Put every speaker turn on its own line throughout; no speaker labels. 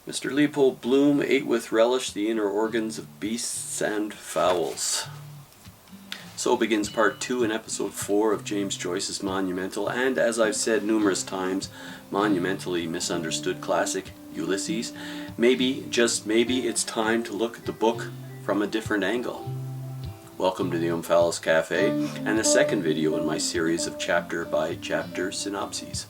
Mr. Leopold Bloom ate with relish the inner organs of beasts and fowls. So begins part 2 in episode 4 of James Joyce's monumental and, as I've said numerous times, monumentally misunderstood classic, Ulysses. Maybe, just maybe, it's time to look at the book from a different angle. Welcome to the Omphalos Cafe and the second video in my series of chapter by chapter synopses.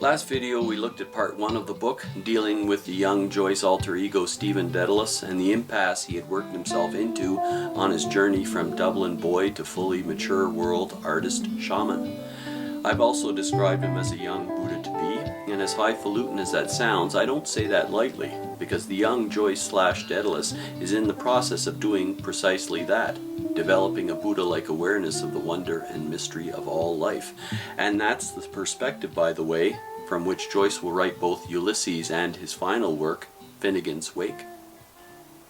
Last video we looked at part 1 of the book, dealing with the young Joyce alter ego Stephen Dedalus and the impasse he had worked himself into on his journey from Dublin boy to fully mature world artist shaman. I've also described him as a young Buddha to be, and as highfalutin as that sounds, I don't say that lightly, because the young Joyce / Dedalus is in the process of doing precisely that, developing a Buddha-like awareness of the wonder and mystery of all life. And that's the perspective, by the way, from which Joyce will write both Ulysses and his final work, Finnegans Wake.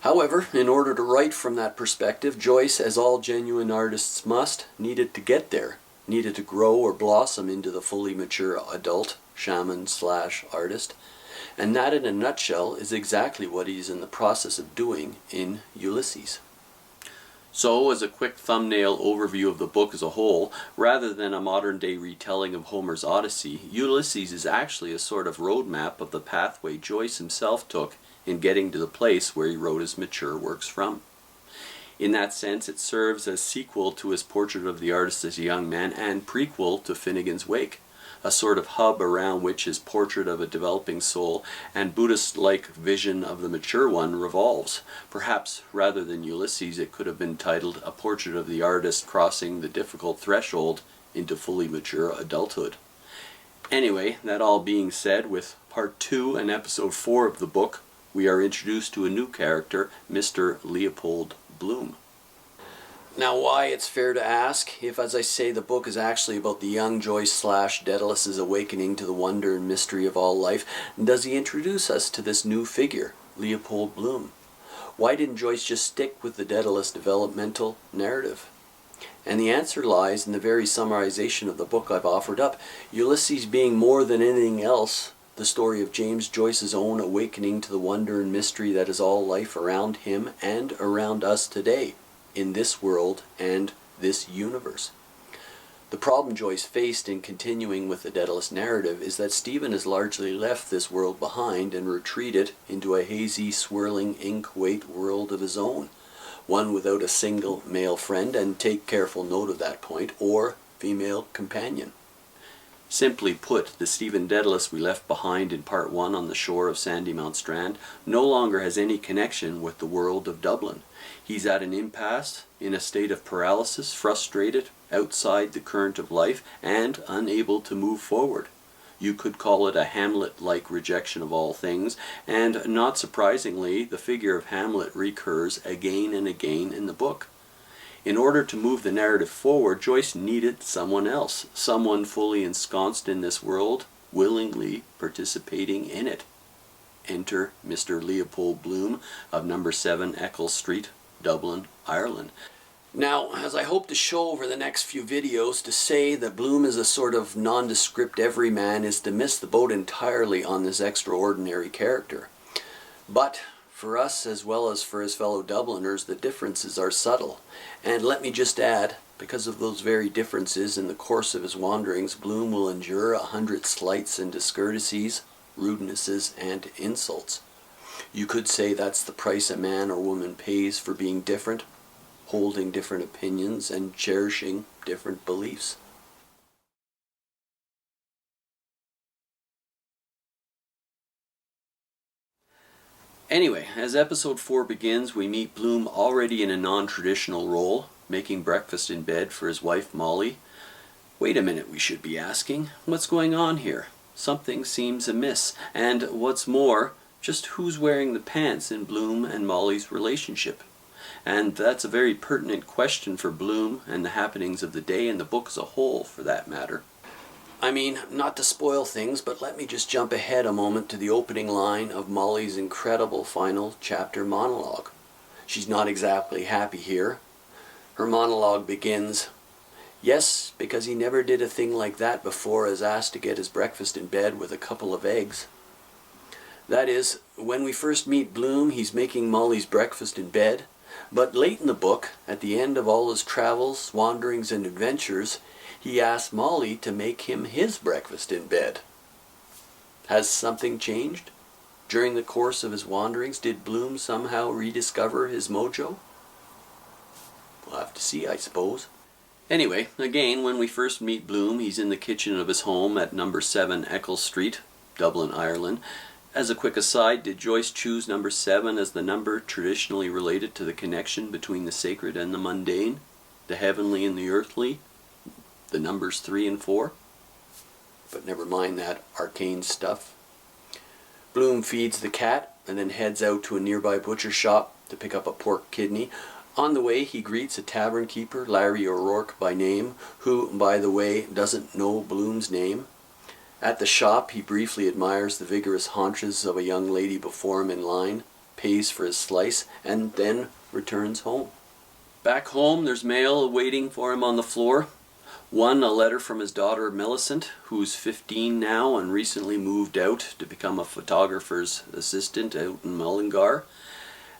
However, in order to write from that perspective, Joyce, as all genuine artists must, needed to get there, needed to grow or blossom into the fully mature adult shaman / artist. And that, in a nutshell, is exactly what he's in the process of doing in Ulysses. So, as a quick thumbnail overview of the book as a whole, rather than a modern-day retelling of Homer's Odyssey, Ulysses is actually a sort of roadmap of the pathway Joyce himself took in getting to the place where he wrote his mature works from. In that sense, it serves as sequel to his portrait of the artist as a young man and prequel to Finnegans Wake, a sort of hub around which his portrait of a developing soul and Buddhist-like vision of the mature one revolves. Perhaps, rather than Ulysses, it could have been titled A Portrait of the Artist Crossing the Difficult Threshold into Fully Mature Adulthood. Anyway, that all being said, with part 2 and episode 4 of the book, we are introduced to a new character, Mr. Leopold Bloom. Now, why, it's fair to ask, if, as I say, the book is actually about the young Joyce / Dedalus's awakening to the wonder and mystery of all life, does he introduce us to this new figure, Leopold Bloom? Why didn't Joyce just stick with the Dedalus developmental narrative? And the answer lies in the very summarization of the book I've offered up, Ulysses being more than anything else the story of James Joyce's own awakening to the wonder and mystery that is all life around him and around us today, in this world and this universe. The problem Joyce faced in continuing with the Dedalus narrative is that Stephen has largely left this world behind and retreated into a hazy, swirling, ink-weight world of his own, one without a single male friend, and take careful note of that point, or female companion. Simply put, the Stephen Dedalus we left behind in part 1 on the shore of sandy Mount Strand no longer has any connection with the world of Dublin. He's at an impasse, in a state of paralysis, frustrated, outside the current of life, and unable to move forward. You could call it a Hamlet-like rejection of all things, and not surprisingly, the figure of Hamlet recurs again and again in the book. In order to move the narrative forward, Joyce needed someone else, someone fully ensconced in this world, willingly participating in it. Enter Mr. Leopold Bloom of number 7 Eccles Street, Dublin, Ireland. Now, as I hope to show over the next few videos, to say that Bloom is a sort of nondescript everyman is to miss the boat entirely on this extraordinary character. But for us, as well as for his fellow Dubliners, the differences are subtle. And let me just add, because of those very differences, in the course of his wanderings, Bloom will endure 100 slights and discourtesies, rudenesses, and insults. You could say that's the price a man or woman pays for being different, holding different opinions, and cherishing different beliefs. Anyway, as episode 4 begins, we meet Bloom already in a non-traditional role, making breakfast in bed for his wife Molly. Wait a minute, we should be asking. What's going on here? Something seems amiss, and what's more, just who's wearing the pants in Bloom and Molly's relationship? And that's a very pertinent question for Bloom and the happenings of the day and the book as a whole, for that matter. I mean, not to spoil things, but let me just jump ahead a moment to the opening line of Molly's incredible final chapter monologue. She's not exactly happy here. Her monologue begins, "Yes, because he never did a thing like that before as asked to get his breakfast in bed with a couple of eggs." That is, when we first meet Bloom, he's making Molly's breakfast in bed, but late in the book, at the end of all his travels, wanderings, and adventures, he asks Molly to make him his breakfast in bed. Has something changed? During the course of his wanderings, did Bloom somehow rediscover his mojo? We'll have to see, I suppose. Anyway, again, when we first meet Bloom, he's in the kitchen of his home at number 7 Eccles Street, Dublin, Ireland. As a quick aside, did Joyce choose number 7 as the number traditionally related to the connection between the sacred and the mundane, the heavenly and the earthly, the numbers 3 and 4? But never mind that arcane stuff. Bloom feeds the cat and then heads out to a nearby butcher shop to pick up a pork kidney. On the way, he greets a tavern keeper, Larry O'Rourke by name, who, by the way, doesn't know Bloom's name. At the shop, he briefly admires the vigorous haunches of a young lady before him in line, pays for his slice, and then returns home. Back home, there's mail waiting for him on the floor. One, a letter from his daughter Millicent, who's 15 now and recently moved out to become a photographer's assistant out in Mullingar.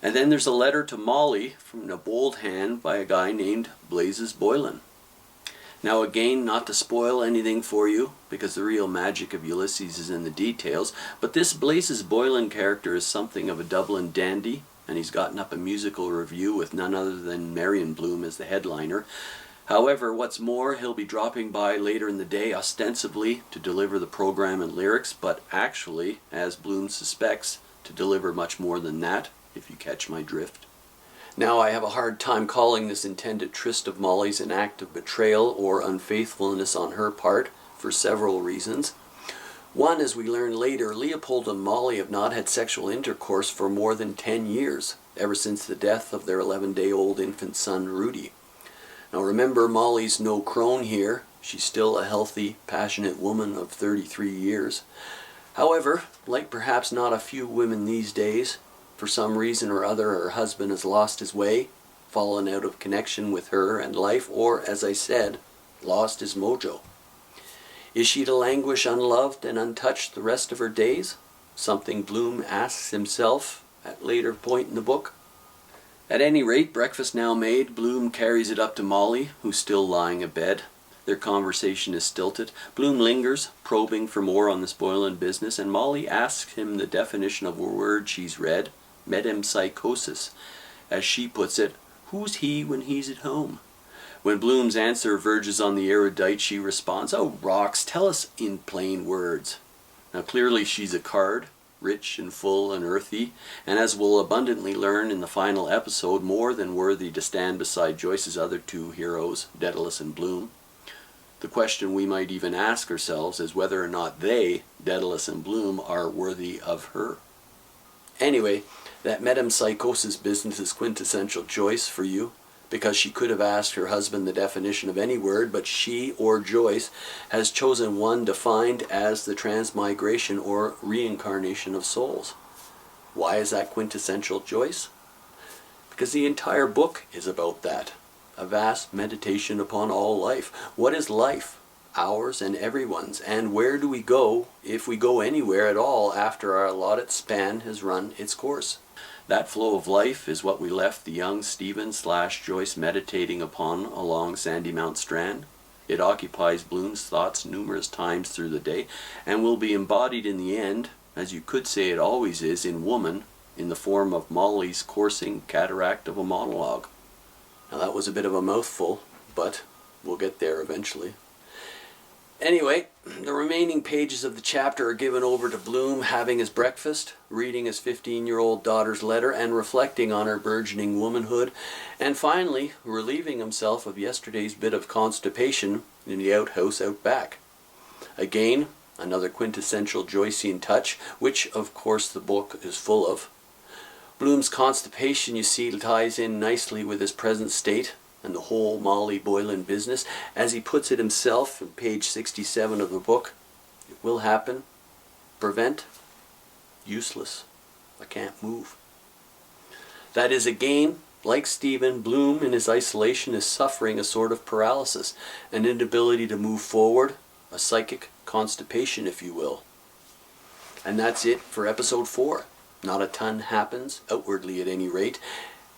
And then there's a letter to Molly from a bold hand by a guy named Blazes Boylan. Now again, not to spoil anything for you, because the real magic of Ulysses is in the details, but this Blazes Boylan character is something of a Dublin dandy, and he's gotten up a musical review with none other than Marion Bloom as the headliner. However, what's more, he'll be dropping by later in the day ostensibly to deliver the program and lyrics, but actually, as Bloom suspects, to deliver much more than that, if you catch my drift. Now, I have a hard time calling this intended tryst of Molly's an act of betrayal or unfaithfulness on her part, for several reasons. One, as we learn later, Leopold and Molly have not had sexual intercourse for more than 10 years, ever since the death of their 11-day-old infant son, Rudy. Now remember, Molly's no crone here. She's still a healthy, passionate woman of 33 years. However, like perhaps not a few women these days, for some reason or other her husband has lost his way, fallen out of connection with her and life, or, as I said, lost his mojo. Is she to languish unloved and untouched the rest of her days? Something Bloom asks himself at a later point in the book. At any rate, breakfast now made, Bloom carries it up to Molly, who's still lying abed. Their conversation is stilted. Bloom lingers, probing for more on this Boylan business, and Molly asks him the definition of a word she's read, metempsychosis. As she puts it, who's he when he's at home? When Bloom's answer verges on the erudite, she responds, "Oh, rocks, tell us in plain words." Now clearly she's a card, rich and full and earthy, and as we'll abundantly learn in the final episode, more than worthy to stand beside Joyce's other two heroes, Daedalus and Bloom. The question we might even ask ourselves is whether or not they, Daedalus and Bloom, are worthy of her. Anyway, that metempsychosis business is quintessential Joyce for you, because she could have asked her husband the definition of any word, but she, or Joyce, has chosen one defined as the transmigration or reincarnation of souls. Why is that quintessential Joyce? Because the entire book is about that. A vast meditation upon all life. What is life? Ours and everyone's. And where do we go, if we go anywhere at all, after our allotted span has run its course? That flow of life is what we left the young Stephen/Joyce meditating upon along Sandymount Strand. It occupies Bloom's thoughts numerous times through the day, and will be embodied in the end, as you could say it always is, in woman, in the form of Molly's coursing cataract of a monologue. Now that was a bit of a mouthful, but we'll get there eventually. Anyway, the remaining pages of the chapter are given over to Bloom having his breakfast, reading his 15-year-old daughter's letter, and reflecting on her burgeoning womanhood, and finally relieving himself of yesterday's bit of constipation in the outhouse out back. Again, another quintessential Joycean touch, which of course the book is full of. Bloom's constipation, you see, ties in nicely with his present state, and the whole Molly Boylan business, as he puts it himself on page 67 of the book, it will happen. Prevent? Useless. I can't move. That is a game. Like Stephen, Bloom in his isolation is suffering a sort of paralysis, an inability to move forward, a psychic constipation, if you will. And that's it for episode 4. Not a ton happens, outwardly at any rate,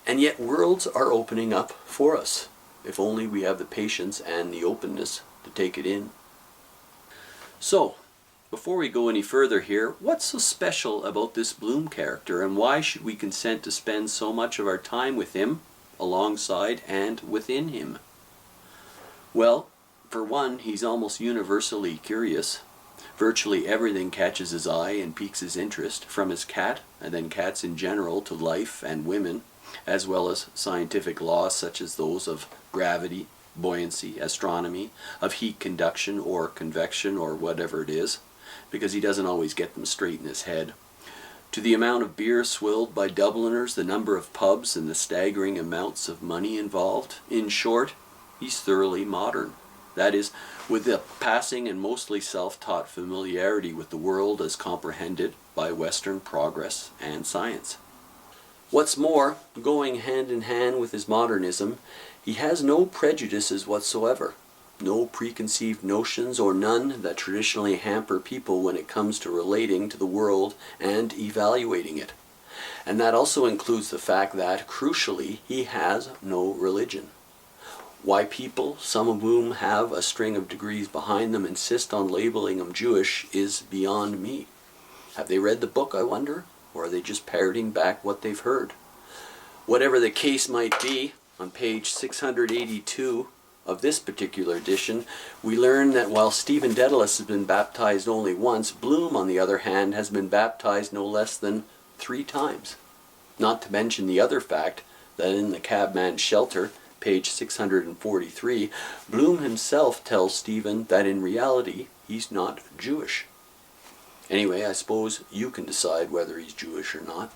and yet worlds are opening up for us, if only we have the patience and the openness to take it in. So, before we go any further here, what's so special about this Bloom character, and why should we consent to spend so much of our time with him, alongside and within him? Well, for one, he's almost universally curious. Virtually everything catches his eye and piques his interest, from his cat, and then cats in general, to life and women, as well as scientific laws such as those of gravity, buoyancy, astronomy, of heat conduction or convection or whatever it is, because he doesn't always get them straight in his head, to the amount of beer swilled by Dubliners, the number of pubs, and the staggering amounts of money involved. In short, he's thoroughly modern. That is, with a passing and mostly self-taught familiarity with the world as comprehended by Western progress and science. What's more, going hand in hand with his modernism, he has no prejudices whatsoever. No preconceived notions, or none that traditionally hamper people when it comes to relating to the world and evaluating it. And that also includes the fact that, crucially, he has no religion. Why people, some of whom have a string of degrees behind them, insist on labeling him Jewish is beyond me. Have they read the book, I wonder? Or are they just parroting back what they've heard? Whatever the case might be, on page 682 of this particular edition, we learn that while Stephen Dedalus has been baptized only once, Bloom, on the other hand, has been baptized no less than 3 times. Not to mention the other fact that in the Cabman's Shelter, page 643, Bloom himself tells Stephen that in reality he's not Jewish. Anyway, I suppose you can decide whether he's Jewish or not.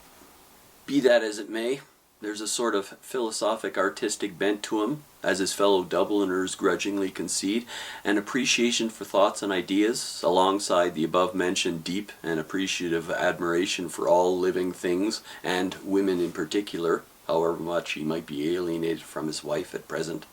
Be that as it may, there's a sort of philosophic artistic bent to him, as his fellow Dubliners grudgingly concede, an appreciation for thoughts and ideas, alongside the above-mentioned deep and appreciative admiration for all living things, and women in particular, however much he might be alienated from his wife at present.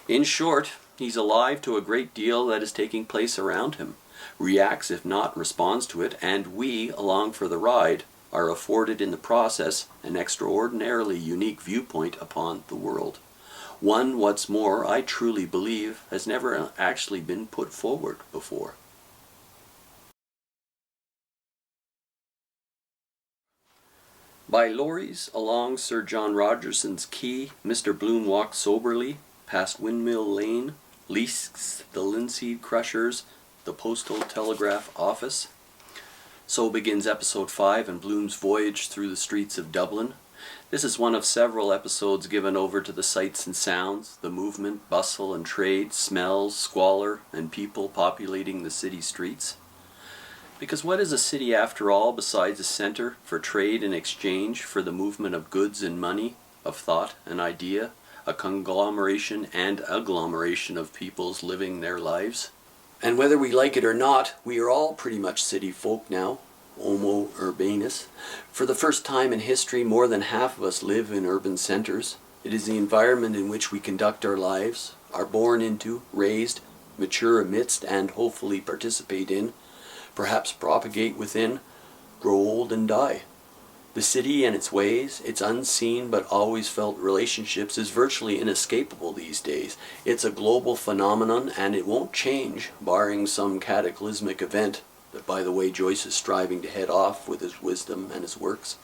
In short, he's alive to a great deal that is taking place around him, reacts if not responds to it, and we, along for the ride, are afforded in the process an extraordinarily unique viewpoint upon the world. One, what's more, I truly believe has never actually been put forward before. By lorries along Sir John Rogerson's quay, Mr. Bloom walked soberly past Windmill Lane, leased the linseed crushers, the postal telegraph office. So begins episode 5 and Bloom's voyage through the streets of Dublin. This is one of several episodes given over to the sights and sounds, the movement, bustle and trade, smells, squalor, and people populating the city streets. Because what is a city after all besides a center for trade and exchange, for the movement of goods and money, of thought and idea, a conglomeration and agglomeration of peoples living their lives? And whether we like it or not, we are all pretty much city folk now, homo urbanus. For the first time in history, more than half of us live in urban centers. It is the environment in which we conduct our lives, are born into, raised, mature amidst, and hopefully participate in, perhaps propagate within, grow old and die. The city and its ways, its unseen but always felt relationships, is virtually inescapable these days. It's a global phenomenon, and it won't change, barring some cataclysmic event that, by the way, Joyce is striving to head off with his wisdom and his works.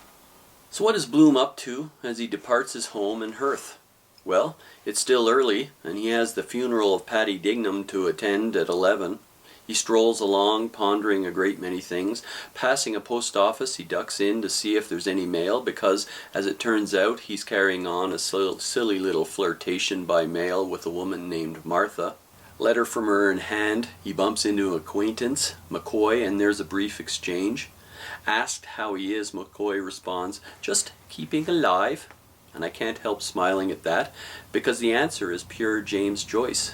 So what is Bloom up to as he departs his home and hearth? Well, it's still early, and he has the funeral of Paddy Dignam to attend at 11. He strolls along, pondering a great many things. Passing a post office, he ducks in to see if there's any mail, because, as it turns out, he's carrying on a silly little flirtation by mail with a woman named Martha. Letter from her in hand, he bumps into an acquaintance, McCoy, and there's a brief exchange. Asked how he is, McCoy responds, "Just keeping alive." And I can't help smiling at that, because the answer is pure James Joyce.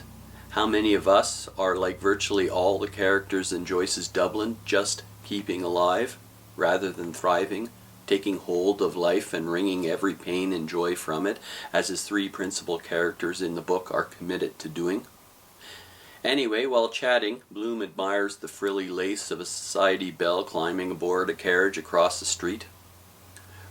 How many of us are like virtually all the characters in Joyce's Dublin, just keeping alive rather than thriving, taking hold of life and wringing every pain and joy from it, as his three principal characters in the book are committed to doing? Anyway, while chatting, Bloom admires the frilly lace of a society belle climbing aboard a carriage across the street.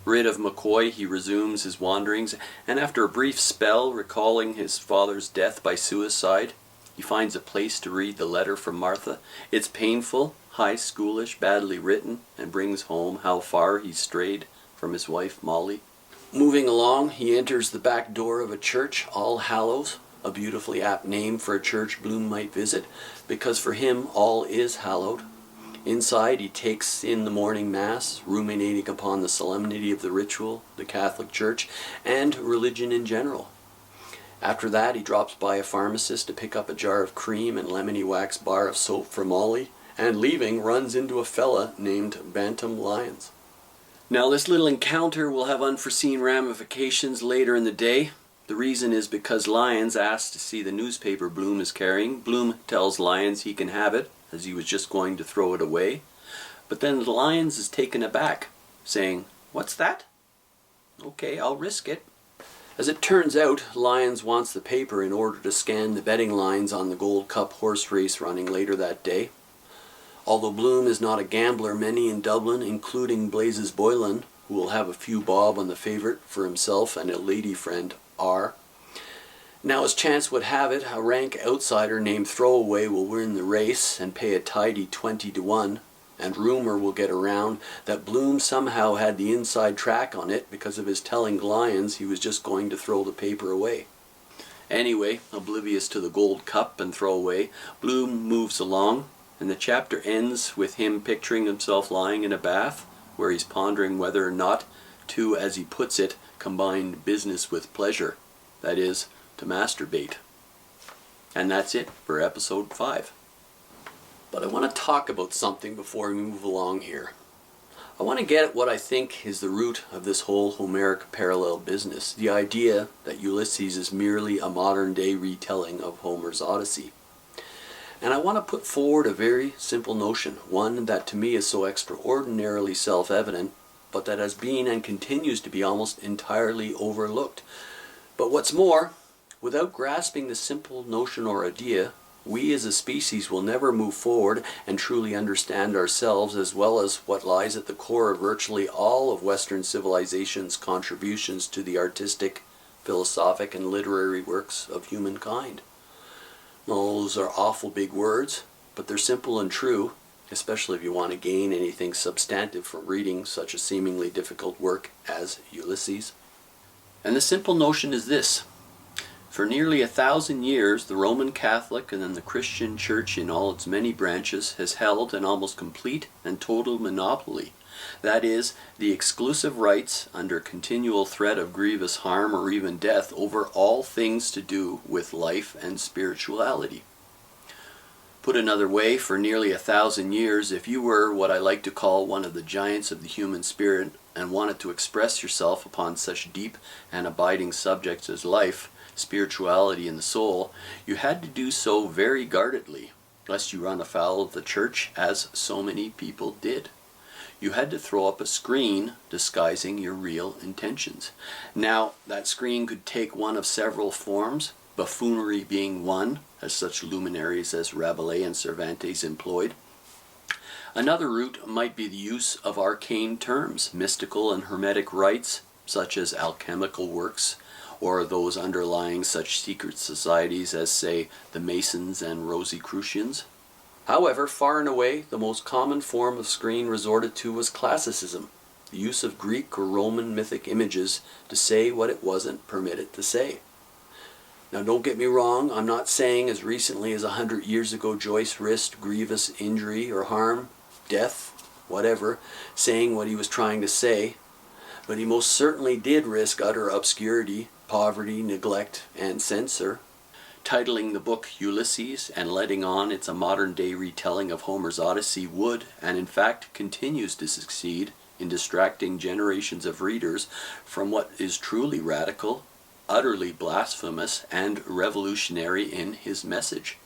Rid of McCoy, he resumes his wanderings, and after a brief spell recalling his father's death by suicide, he finds a place to read the letter from Martha. It's painful, high schoolish, badly written, and brings home how far he's strayed from his wife Molly. Moving along, he enters the back door of a church, All Hallows, a beautifully apt name for a church Bloom might visit, because for him all is hallowed. Inside, he takes in the morning mass, ruminating upon the solemnity of the ritual, the Catholic Church, and religion in general. After that, he drops by a pharmacist to pick up a jar of cream and lemony wax bar of soap for Molly, and leaving, runs into a fella named Bantam Lyons. Now, this little encounter will have unforeseen ramifications later in the day. The reason is because Lyons asks to see the newspaper Bloom is carrying. Bloom tells Lyons he can have it, as he was just going to throw it away. But then Lyons is taken aback, saying, "What's that? Okay, I'll risk it." As it turns out, Lyons wants the paper in order to scan the betting lines on the Gold Cup horse race running later that day. Although Bloom is not a gambler, many in Dublin, including Blazes Boylan, who will have a few bob on the favourite for himself and a lady friend, are. Now, as chance would have it, a rank outsider named Throwaway will win the race and pay a tidy 20-1, and rumour will get around that Bloom somehow had the inside track on it because of his telling Lyons he was just going to throw the paper away. Anyway, oblivious to the Gold Cup and Throwaway, Bloom moves along, and the chapter ends with him picturing himself lying in a bath, where he's pondering whether or not to, as he puts it, combine business with pleasure, that is, to masturbate. And that's it for episode 5. But I want to talk about something before we move along here. I want to get at what I think is the root of this whole Homeric parallel business, the idea that Ulysses is merely a modern-day retelling of Homer's Odyssey. And I want to put forward a very simple notion, one that to me is so extraordinarily self-evident, but that has been and continues to be almost entirely overlooked. But what's more, without grasping the simple notion or idea, we as a species will never move forward and truly understand ourselves, as well as what lies at the core of virtually all of Western civilization's contributions to the artistic, philosophic, and literary works of humankind. Those are awful big words, but they're simple and true, especially if you want to gain anything substantive from reading such a seemingly difficult work as Ulysses. And the simple notion is this. For nearly 1,000 years, the Roman Catholic and then the Christian Church in all its many branches has held an almost complete and total monopoly. That is, the exclusive rights, under continual threat of grievous harm or even death, over all things to do with life and spirituality. Put another way, for nearly 1,000 years, if you were what I like to call one of the giants of the human spirit and wanted to express yourself upon such deep and abiding subjects as life, spirituality, and the soul, you had to do so very guardedly, lest you run afoul of the church, as so many people did. You had to throw up a screen disguising your real intentions. Now, that screen could take one of several forms, buffoonery being one, as such luminaries as Rabelais and Cervantes employed. Another route might be the use of arcane terms, mystical and hermetic rites, such as alchemical works, or those underlying such secret societies as, say, the Masons and Rosicrucians. However, far and away, the most common form of screen resorted to was classicism, the use of Greek or Roman mythic images to say what it wasn't permitted to say. Now, don't get me wrong, I'm not saying as recently as 100 years ago Joyce risked grievous injury or harm, death, whatever, saying what he was trying to say, but he most certainly did risk utter obscurity, poverty, neglect, and censor. Titling the book Ulysses and letting on it's a modern-day retelling of Homer's Odyssey would, and in fact continues to succeed, in distracting generations of readers from what is truly radical, utterly blasphemous, and revolutionary in his message.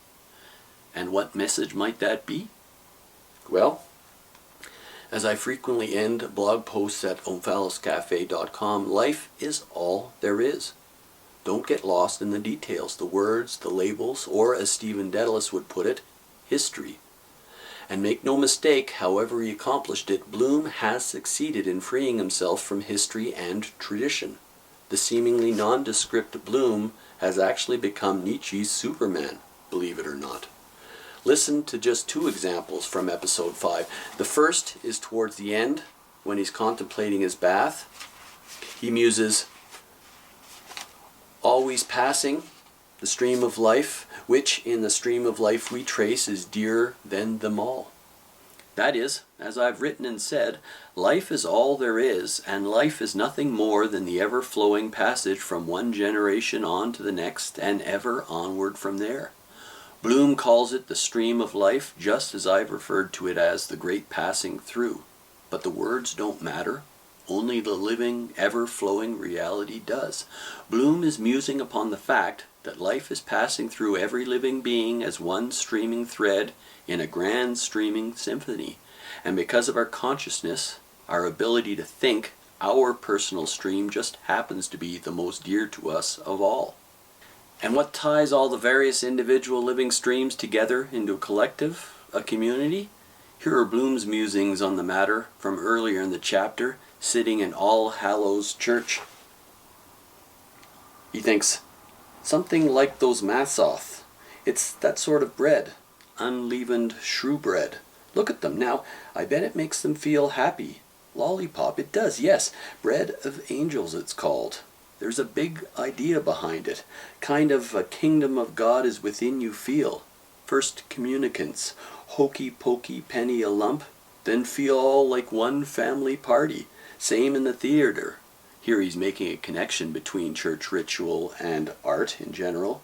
And what message might that be? Well, as I frequently end blog posts at omphalloscafe.com, life is all there is. Don't get lost in the details, the words, the labels, or as Stephen Dedalus would put it, history. And make no mistake, however he accomplished it, Bloom has succeeded in freeing himself from history and tradition. The seemingly nondescript Bloom has actually become Nietzsche's Superman, believe it or not. Listen to just two examples from episode 5. The first is towards the end, when he's contemplating his bath. He muses, "Always passing, the stream of life, which in the stream of life we trace is dearer than them all." That is, as I've written and said, life is all there is, and life is nothing more than the ever-flowing passage from one generation on to the next, and ever onward from there. Bloom calls it the stream of life, just as I've referred to it as the great passing through. But the words don't matter. Only the living, ever-flowing reality does. Bloom is musing upon the fact that life is passing through every living being as one streaming thread in a grand streaming symphony. And because of our consciousness, our ability to think, our personal stream just happens to be the most dear to us of all. And what ties all the various individual living streams together into a collective, a community? Here are Bloom's musings on the matter from earlier in the chapter, sitting in All Hallows Church. He thinks, something like those matzoth. It's that sort of bread, unleavened shrew bread. Look at them now. I bet it makes them feel happy. Lollipop, it does, yes. Bread of angels it's called. There's a big idea behind it. Kind of a kingdom of God is within you feel. First communicants, hokey pokey penny a lump, then feel all like one family party. Same in the theater. Here he's making a connection between church ritual and art in general.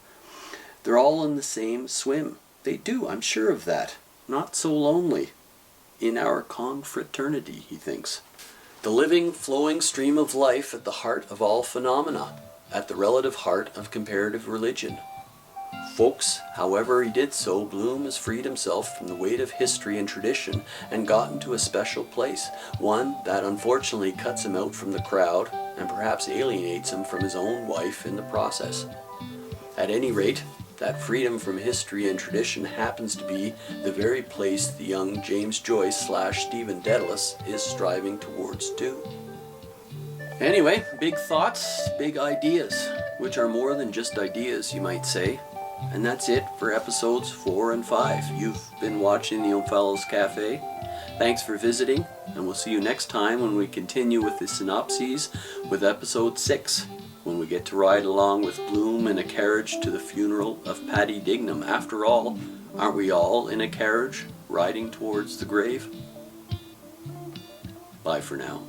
They're all in the same swim. They do, I'm sure of that. Not so lonely. In our confraternity, he thinks. The living, flowing stream of life at the heart of all phenomena, at the relative heart of comparative religion. Folks, however he did so, Bloom has freed himself from the weight of history and tradition and gotten to a special place, one that unfortunately cuts him out from the crowd and perhaps alienates him from his own wife in the process. At any rate, that freedom from history and tradition happens to be the very place the young James Joyce / Stephen Dedalus is striving towards too. Anyway, big thoughts, big ideas, which are more than just ideas, you might say. And that's it for episodes 4 and 5. You've been watching the Omphallous Cafe. Thanks for visiting, and we'll see you next time when we continue with the Synopsis with episode 6. When we get to ride along with Bloom in a carriage to the funeral of Paddy Dignam. After all, aren't we all in a carriage riding towards the grave? Bye for now.